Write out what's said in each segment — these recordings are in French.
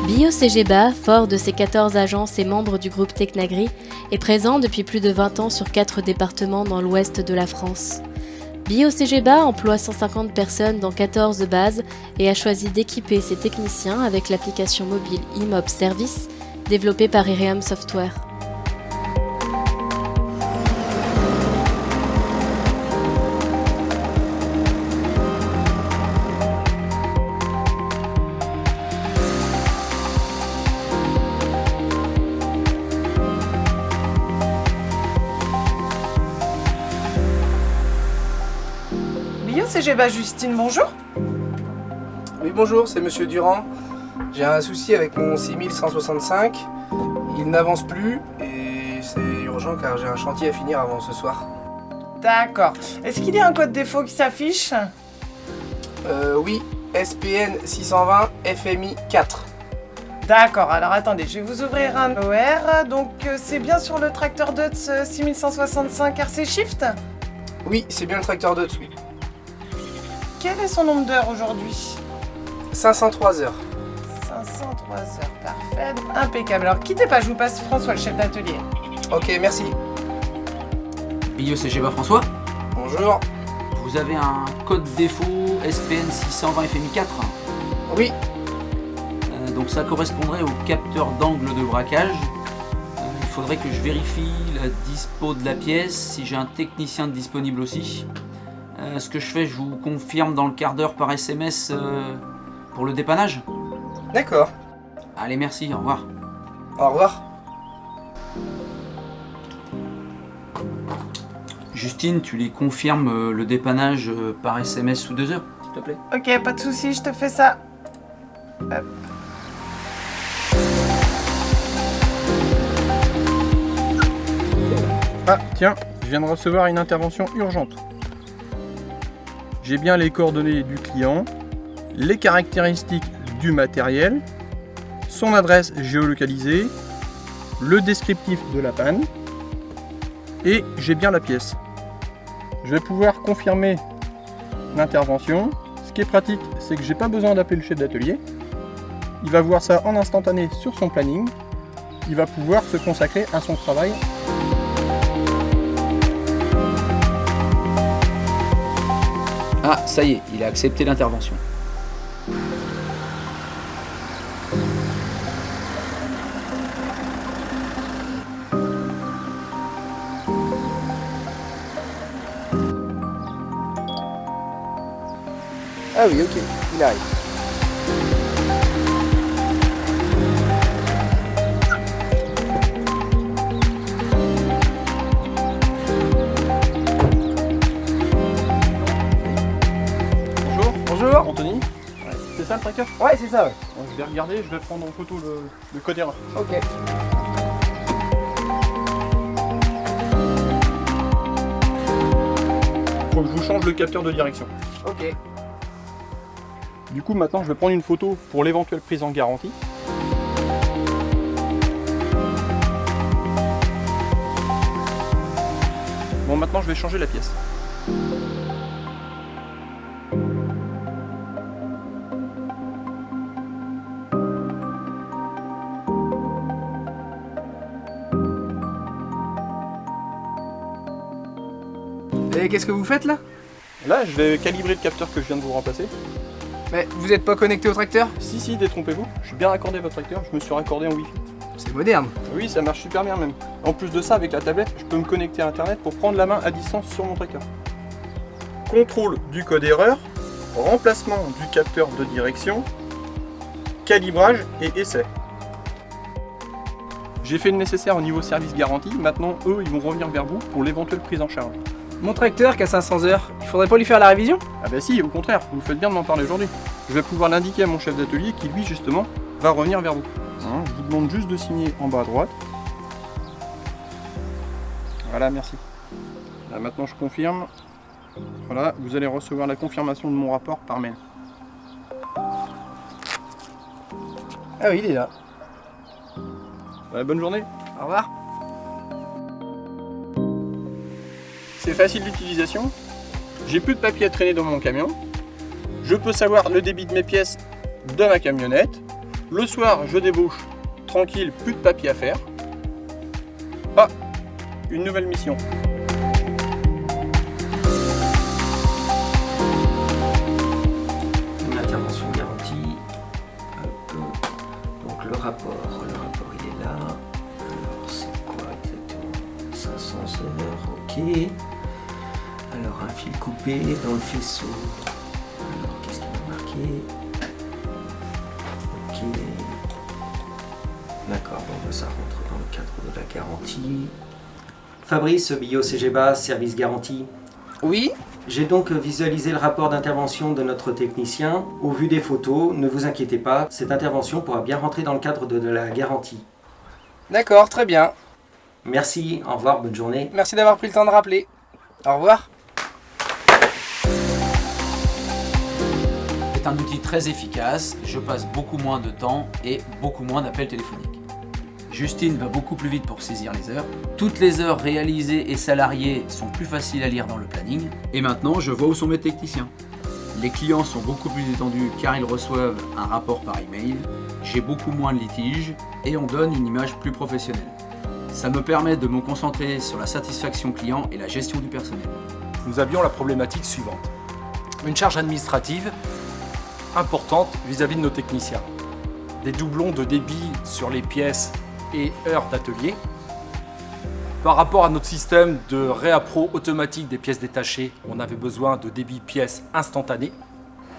BioCGBA, fort de ses 14 agences et membre du groupe Technagri, est présent depuis plus de 20 ans sur 4 départements dans l'ouest de la France. BioCGBA emploie 150 personnes dans 14 bases et a choisi d'équiper ses techniciens avec l'application mobile IMOP Service développée par Irium Software. BioCGBA Justine, bonjour. Oui, bonjour, c'est Monsieur Durand. J'ai un souci avec mon 6165. Il n'avance plus et c'est urgent car j'ai un chantier à finir avant ce soir. D'accord. Est-ce qu'il y a un code défaut qui s'affiche? Oui, SPN 620 FMI 4. D'accord, alors attendez, je vais vous ouvrir un OR. Donc c'est bien sur le tracteur Deutz 6165 RC Shift? Oui, c'est bien le tracteur Deutz, oui. Quel est son nombre d'heures aujourd'hui? 503 heures. 503 heures, parfait. Impeccable. Alors quittez pas, je vous passe François, le chef d'atelier. Ok, merci. BioCGBA François, Bonjour. vous avez un code défaut SPN 620 FMI 4. Oui, Donc ça correspondrait au capteur d'angle de braquage. Il faudrait que je vérifie la dispo de la pièce, si j'ai un technicien disponible aussi. Ce que je fais, je vous confirme dans le quart d'heure par SMS pour le dépannage. d'accord. Allez, merci, au revoir. Au revoir. Justine, tu les confirmes le dépannage par SMS sous 2 heures, s'il te plaît. Ok, pas de soucis, je te fais ça. Hop. Ah, tiens, je viens de recevoir une intervention urgente. J'ai bien les coordonnées du client, les caractéristiques du matériel, son adresse géolocalisée, le descriptif de la panne, et j'ai bien la pièce. Je vais pouvoir confirmer l'intervention. Ce qui est pratique, c'est que j'ai pas besoin d'appeler le chef d'atelier. Il va voir ça en instantané sur son planning. Il va pouvoir se consacrer à son travail. Ah, ça y est, il a accepté l'intervention. Ah oui, ok, il arrive. Bonjour, Bonjour. Anthony. C'est ça le tracteur? Ouais, c'est ça, ouais. Bon, je vais regarder, je vais prendre en photo le code erreur. Ok. Faut que je vous change le capteur de direction. Ok. Du coup, maintenant, je vais prendre une photo pour l'éventuelle prise en garantie. Bon, maintenant, je vais changer la pièce. Et qu'est-ce que vous faites là? Là, je vais calibrer le capteur que je viens de vous remplacer. Mais vous n'êtes pas connecté au tracteur? Si, détrompez-vous. Je suis bien raccordé à votre tracteur, je me suis raccordé en Wi-Fi. C'est moderne. Oui, ça marche super bien même. En plus de ça, avec la tablette, je peux me connecter à Internet pour prendre la main à distance sur mon tracteur. Contrôle du code erreur, remplacement du capteur de direction, calibrage et essai. J'ai fait le nécessaire au niveau service garantie, maintenant eux ils vont revenir vers vous pour l'éventuelle prise en charge. Mon tracteur qui a 500 heures, il faudrait pas lui faire la révision? Ah bah si, au contraire, vous faites bien de m'en parler aujourd'hui. Je vais pouvoir l'indiquer à mon chef d'atelier qui lui justement va revenir vers vous. Hein, je vous demande juste de signer en bas à droite. Voilà, merci. Là, maintenant je confirme. Voilà, vous allez recevoir la confirmation de mon rapport par mail. Ah oui, il est là. Voilà, bonne journée. Au revoir. C'est facile d'utilisation. J'ai plus de papier à traîner dans mon camion. Je peux savoir le débit de mes pièces de ma camionnette. Le soir, je débouche, tranquille, plus de papier à faire. Ah, une nouvelle mission. Une intervention garantie. Hop. Donc le rapport il est là. Alors c'est quoi exactement? 500 heures, ok. Alors un fil coupé dans le faisceau. Alors qu'est-ce qu'il m'a marqué? Ok. D'accord, bon ça rentre dans le cadre de la garantie. Fabrice, BioCGBA, service garantie. Oui. J'ai donc visualisé le rapport d'intervention de notre technicien. Au vu des photos, ne vous inquiétez pas, cette intervention pourra bien rentrer dans le cadre de la garantie. D'accord, très bien. Merci, au revoir, bonne journée. Merci d'avoir pris le temps de rappeler. Au revoir. C'est un outil très efficace, je passe beaucoup moins de temps et beaucoup moins d'appels téléphoniques. Justine va beaucoup plus vite pour saisir les heures. Toutes les heures réalisées et salariées sont plus faciles à lire dans le planning. Et maintenant, je vois où sont mes techniciens. Les clients sont beaucoup plus détendus car ils reçoivent un rapport par email. J'ai beaucoup moins de litiges et on donne une image plus professionnelle. Ça me permet de me concentrer sur la satisfaction client et la gestion du personnel. Nous avions la problématique suivante. Une charge administrative importante vis-à-vis de nos techniciens. Des doublons de débit sur les pièces et heures d'atelier. Par rapport à notre système de réappro automatique des pièces détachées, on avait besoin de débit pièces instantané.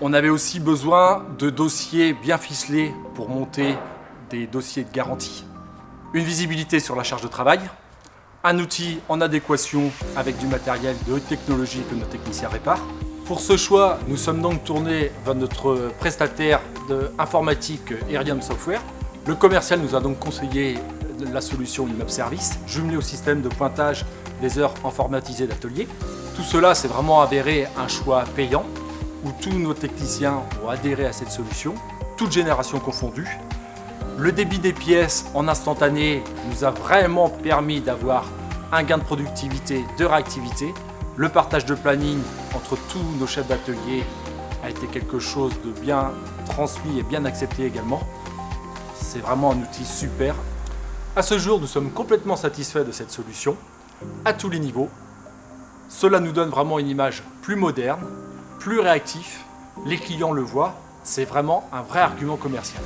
On avait aussi besoin de dossiers bien ficelés pour monter des dossiers de garantie. Une visibilité sur la charge de travail, un outil en adéquation avec du matériel de haute technologie que nos techniciens réparent. Pour ce choix, nous sommes donc tournés vers notre prestataire informatique Iridium Software. Le commercial nous a donc conseillé la solution Immeuble Service, jumelée au système de pointage des heures informatisées d'atelier. Tout cela s'est vraiment avéré un choix payant, où tous nos techniciens ont adhéré à cette solution, toutes générations confondues. Le débit des pièces en instantané nous a vraiment permis d'avoir un gain de productivité, de réactivité. Le partage de planning entre tous nos chefs d'atelier a été quelque chose de bien transmis et bien accepté également. C'est vraiment un outil super. À ce jour, nous sommes complètement satisfaits de cette solution, à tous les niveaux. Cela nous donne vraiment une image plus moderne, plus réactive. Les clients le voient, c'est vraiment un vrai argument commercial.